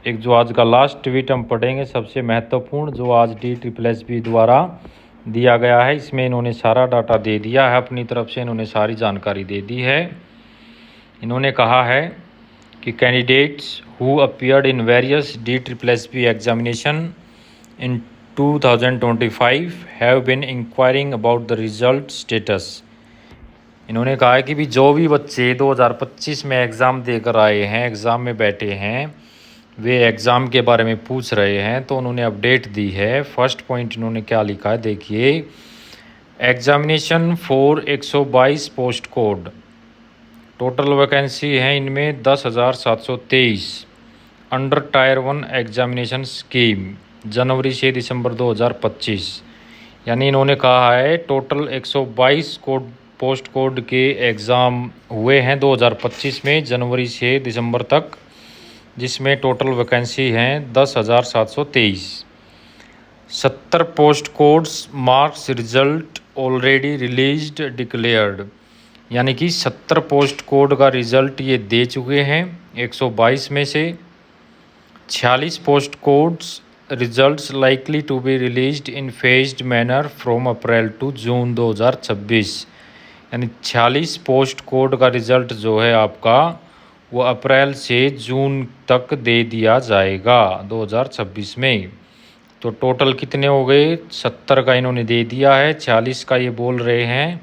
एक जो आज का लास्ट ट्वीट हम पढ़ेंगे, सबसे महत्वपूर्ण, जो आज DSSB द्वारा दिया गया है। इसमें इन्होंने सारा डाटा दे दिया है, अपनी तरफ से इन्होंने सारी जानकारी दे दी है। इन्होंने कहा है कि candidates who appeared in various DSSB examination in 2025 have been inquiring about the result status. इन्होंने कहा है कि भी जो भी बच्चे 2025 में एग्ज़ाम देकर आए हैं, एग्ज़ाम में बैठे हैं, वे एग्ज़ाम के बारे में पूछ रहे हैं, तो उन्होंने अपडेट दी है। फर्स्ट पॉइंट इन्होंने क्या लिखा है, देखिए। Examination for 122 post code, total vacancy है इनमें 10,723 अंडर टायर 1 एग्जामिनेशन स्कीम, जनवरी से दिसंबर 2025। यानी इन्होंने कहा है टोटल 122 पोस्ट कोड के एग्ज़ाम हुए हैं 2025 में, जनवरी से दिसंबर तक, जिसमें टोटल वैकेंसी हैं 10,723। 70 post codes marks result already released declared, यानी कि 70 पोस्ट कोड का रिज़ल्ट ये दे चुके हैं 122 में से। 46 post codes results likely to be released in phased manner from April to June 2026, यानी 46 पोस्ट कोड का रिज़ल्ट जो है आपका वो अप्रैल से जून तक दे दिया जाएगा 2026 में। तो टोटल कितने हो गए, 70 का इन्होंने दे दिया है, 46 का ये बोल रहे हैं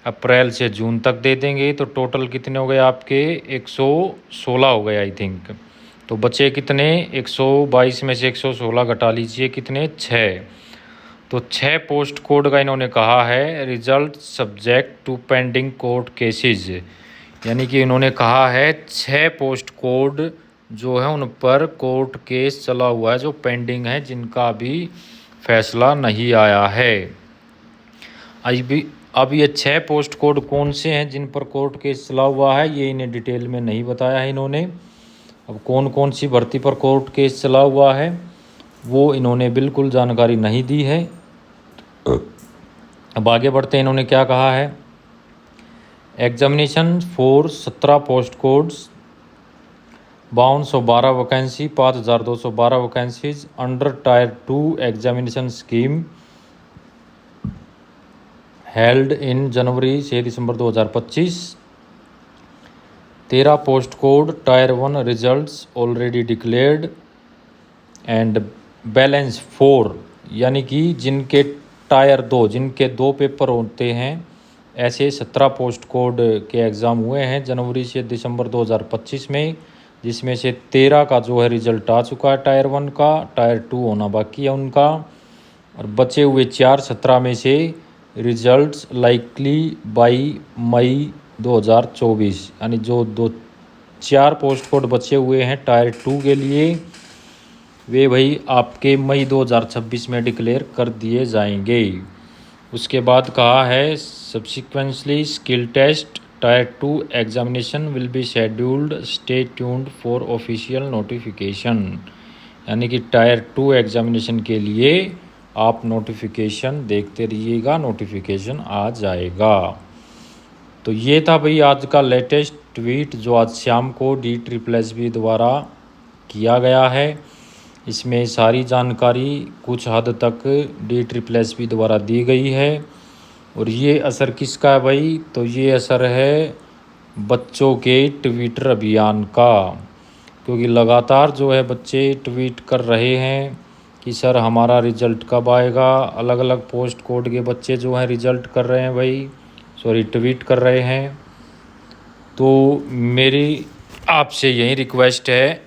अप्रैल से जून तक दे देंगे। तो टोटल कितने हो गए आपके, 116 हो गए आई थिंक। तो बचे कितने, 122 में से 116 घटा लीजिए, कितने, 6। तो 6 पोस्ट कोड का इन्होंने कहा है result subject to pending court cases, यानी कि इन्होंने कहा है 6 पोस्ट कोड जो है उन पर कोर्ट केस चला हुआ है, जो पेंडिंग है, जिनका अभी फैसला नहीं आया है। अब ये 6 पोस्ट कोड कौन से हैं जिन पर कोर्ट केस चला हुआ है, ये इन्हें डिटेल में नहीं बताया है इन्होंने। अब कौन कौन सी भर्ती पर कोर्ट केस चला हुआ है वो इन्होंने बिल्कुल जानकारी नहीं दी है। अब आगे बढ़ते हैं, इन्होंने क्या कहा है। Examination for 17 post codes 5212 vacancy, 5212 vacancies under tier 2 examination scheme held in जनवरी से दिसंबर 2025। 13 post code tier 1 results already declared and balance 4, यानी कि जिनके टायर 2, जिनके 2 पेपर होते हैं, ऐसे 17 पोस्ट कोड के एग्ज़ाम हुए हैं जनवरी से दिसंबर 2025 में, जिसमें से 13 का जो है रिज़ल्ट आ चुका है टायर 1 का, टायर 2 होना बाकी है उनका, और बचे हुए 4 17 में से रिजल्ट्स लाइकली बाई मई 2024, यानी जो 4 पोस्ट कोड बचे हुए हैं टायर 2 के लिए, वे भाई आपके मई 2026 में डिक्लेयर कर दिए जाएंगे। उसके बाद कहा है subsequently skill test tier 2 examination will be scheduled, stay tuned for official notification, यानी कि टायर 2 एग्जामिनेशन के लिए आप नोटिफिकेशन देखते रहिएगा, नोटिफिकेशन आ जाएगा। तो ये था भाई आज का लेटेस्ट ट्वीट जो आज शाम को DSSB द्वारा किया गया है। इसमें सारी जानकारी कुछ हद तक DSSB द्वारा दी गई है। और ये असर किसका है भाई, तो ये असर है बच्चों के ट्विटर अभियान का, क्योंकि लगातार जो है बच्चे ट्वीट कर रहे हैं कि सर हमारा रिज़ल्ट कब आएगा। अलग अलग पोस्ट कोड के बच्चे जो हैं रिज़ल्ट कर रहे हैं भाई, ट्वीट कर रहे हैं। तो मेरी आपसे यही रिक्वेस्ट है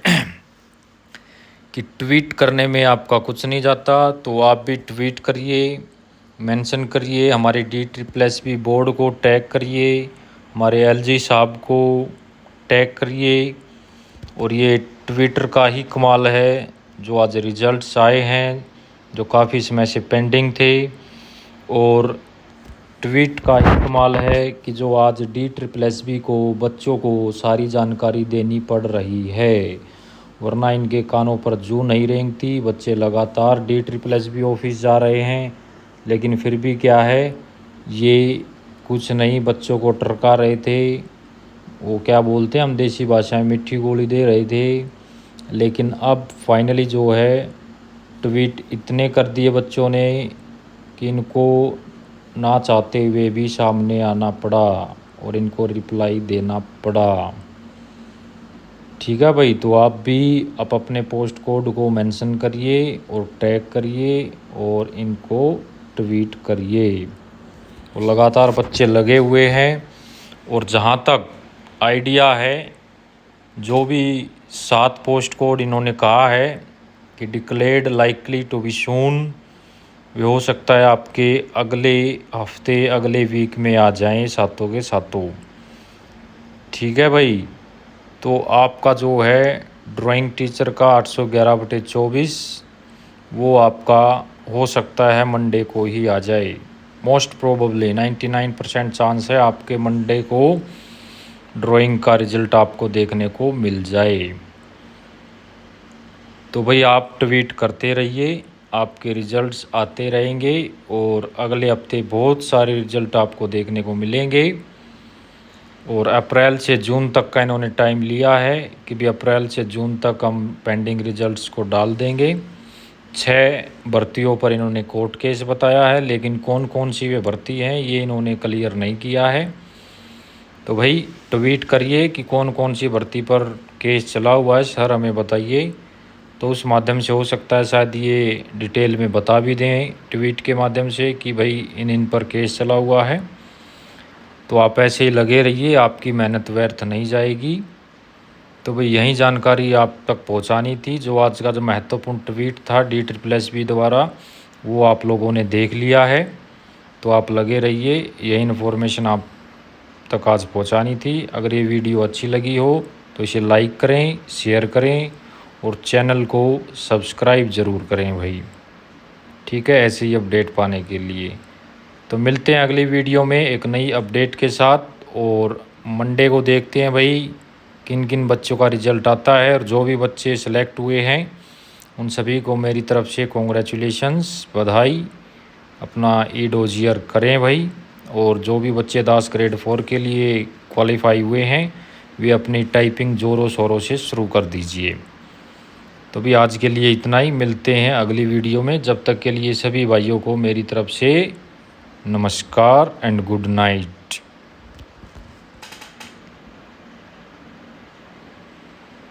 कि ट्वीट करने में आपका कुछ नहीं जाता, तो आप भी ट्वीट करिए, मेंशन करिए, हमारे DSSB बोर्ड को टैग करिए, हमारे LG साहब को टैग करिए। और ये ट्विटर का ही कमाल है, जो आज रिजल्ट्स आए हैं जो काफ़ी समय से पेंडिंग थे, और ट्वीट का ही कमाल है कि जो आज DSSB को बच्चों को सारी जानकारी देनी पड़ रही है, वरना इनके कानों पर जू नहीं रेंगती। बच्चे लगातार DSSB ऑफिस जा रहे हैं, लेकिन फिर भी क्या है, ये कुछ नहीं बच्चों को टरका रहे थे। वो क्या बोलते हैं, हम देसी भाषा में मीठी गोली दे रहे थे लेकिन अब फाइनली जो है ट्वीट इतने कर दिए बच्चों ने कि इनको ना चाहते हुए भी सामने आना पड़ा और इनको रिप्लाई देना पड़ा। ठीक है भाई, तो आप भी आप अपने पोस्ट कोड को मेंशन करिए और टैग करिए और इनको ट्वीट करिए। और लगातार बच्चे लगे हुए हैं। और जहाँ तक आइडिया है, जो भी 7 पोस्ट कोड इन्होंने कहा है कि declared likely to be soon, वे हो सकता है आपके अगले हफ्ते अगले वीक में आ जाएं सातों के सातों। ठीक है भाई, तो आपका जो है ड्राइंग टीचर का 811/24 वो आपका हो सकता है मंडे को ही आ जाए। मोस्ट प्रोबेबली 99% चांस है आपके मंडे को ड्राइंग का रिजल्ट आपको देखने को मिल जाए। तो भाई आप ट्वीट करते रहिए, आपके रिजल्ट्स आते रहेंगे और अगले हफ्ते बहुत सारे रिजल्ट आपको देखने को मिलेंगे। और अप्रैल से जून तक का इन्होंने टाइम लिया है कि भी अप्रैल से जून तक हम पेंडिंग रिजल्ट्स को डाल देंगे। 6 भर्तियों पर इन्होंने कोर्ट केस बताया है, लेकिन कौन कौन सी वे भर्ती हैं ये इन्होंने क्लियर नहीं किया है। तो भाई ट्वीट करिए कि कौन कौन सी भर्ती पर केस चला हुआ है सर, हमें बताइए। तो उस माध्यम से हो सकता है शायद ये डिटेल में बता भी दें ट्वीट के माध्यम से कि भाई इन पर केस चला हुआ है। तो आप ऐसे ही लगे रहिए, आपकी मेहनत व्यर्थ नहीं जाएगी। तो भाई यही जानकारी आप तक पहुंचानी थी। जो आज का जो महत्वपूर्ण ट्वीट था DSSB द्वारा, वो आप लोगों ने देख लिया है। तो आप लगे रहिए, यही इन्फॉर्मेशन आप तक आज पहुंचानी थी। अगर ये वीडियो अच्छी लगी हो तो इसे लाइक करें, शेयर करें और चैनल को सब्सक्राइब ज़रूर करें भाई। ठीक है, ऐसे ही अपडेट पाने के लिए। तो मिलते हैं अगली वीडियो में एक नई अपडेट के साथ। और मंडे को देखते हैं भाई किन किन बच्चों का रिज़ल्ट आता है। और जो भी बच्चे सेलेक्ट हुए हैं उन सभी को मेरी तरफ से कॉन्ग्रेचुलेशंस, बधाई। अपना ईडोजियर करें भाई। और जो भी बच्चे 10 ग्रेड 4 के लिए क्वालिफाई हुए हैं वे अपनी टाइपिंग ज़ोरों शोरों से शुरू कर दीजिए। तो भी आज के लिए इतना ही, मिलते हैं अगली वीडियो में। जब तक के लिए सभी भाइयों को मेरी तरफ से नमस्कार एंड गुड नाइट।